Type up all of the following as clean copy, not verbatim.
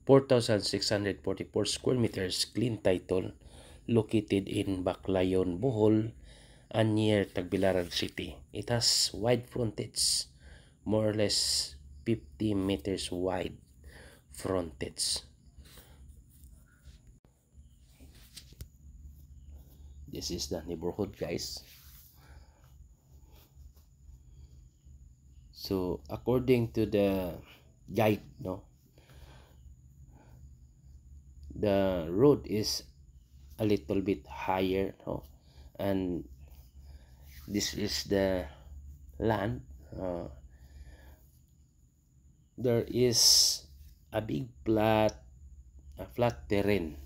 4,644 square meters, clean title, located in Baclayon, Bohol, and near Tagbilaran City. It has wide frontage, more or less 50 meters wide frontage. This is the neighborhood, guys. So according to the guide, the road is a little bit higher, and this is the land. There is a big flat terrain,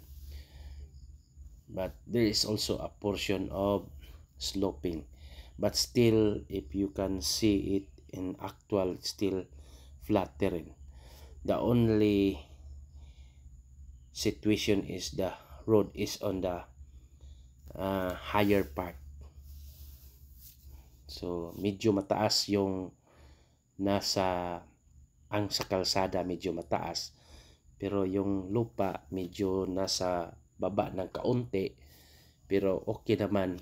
but there is also a portion of sloping, but still, if you can see it in actual, still flat terrain. The only situation is the road is on the higher part, so medyo mataas yung sa kalsada, medyo mataas, pero yung lupa medyo nasa baba ng kaunti, pero okay naman,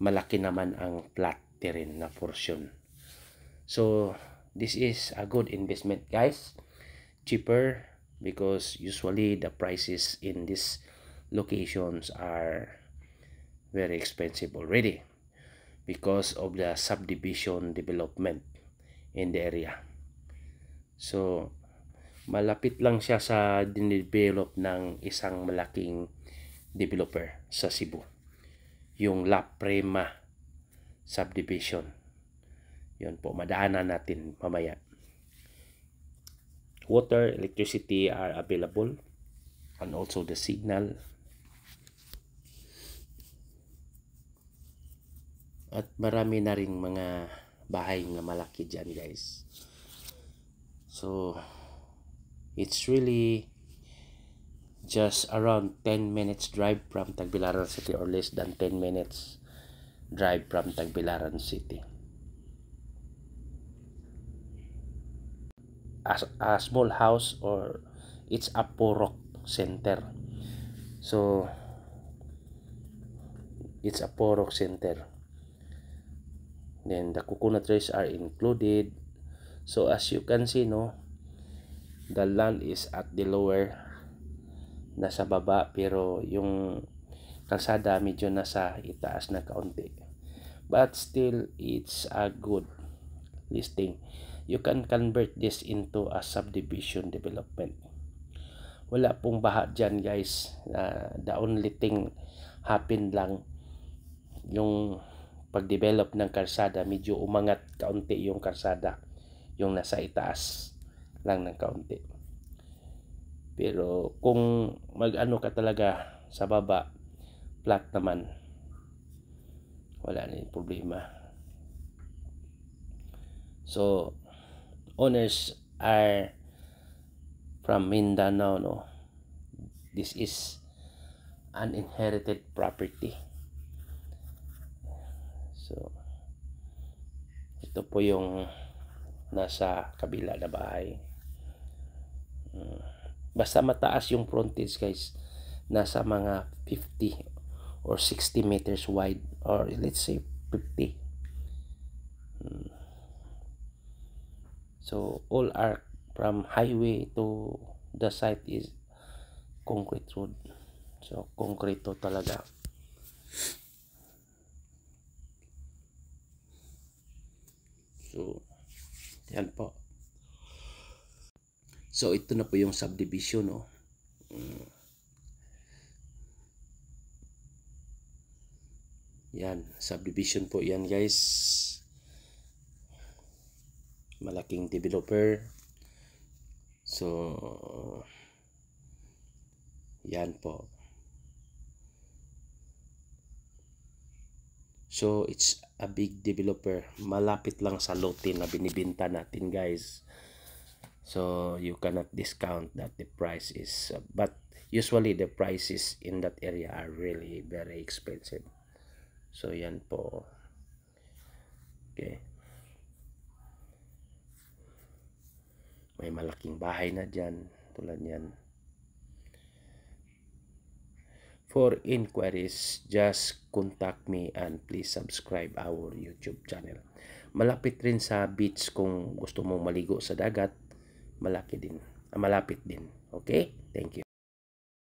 malaki naman ang flat terrain na portion. So this is a good investment, guys. Cheaper, because usually the prices in these locations are very expensive already because of the subdivision development in the area. So malapit lang siya sa dinevelop ng isang malaking developer sa Cebu, yung La Prema subdivision. Yun po, madaanan natin mamaya. Water, electricity are available, and also the signal. At marami na ring mga bahay na malaki dyan, guys. So it's really just around 10 minutes drive from Tagbilaran City, or less than 10 minutes drive from Tagbilaran City. A small house, or it's a Porok center. So it's a Porok center. Then the coconut trees are included. So as you can see, the land is at the lower, nasa baba, pero yung kalsada medyo nasa itaas na kaunti. But still, it's a good listing. You can convert this into a subdivision development. Wala pong baha dyan, guys. The only thing happen lang, yung pag-develop ng kalsada, medyo umangat kaunti yung kalsada, yung nasa itaas lang ng kaunti. Pero kung mag-ano ka talaga sa baba, flat naman, wala na yung problema. So owners are from Mindanao, This is an inherited property. So ito po yung nasa kabila na bahay. Basta mataas yung frontage, guys, nasa mga 50 or 60 meters wide, or let's say 50. So all are from highway to the site is concrete road. So concrete to talaga. So yan po. So ito na po yung subdivision, Yan, subdivision po yan, guys. Malaking developer. So yan po. So it's a big developer. Malapit lang sa lote na binibenta natin, guys. So you cannot discount that the price is, but usually the prices in that area are really very expensive. So yan po. Okay. May malaking bahay na dyan. tulad yan. For inquiries, just contact me and please subscribe our YouTube channel. Malapit rin sa beach kung gusto mong maligo sa dagat, malapit din. Okay? Thank you.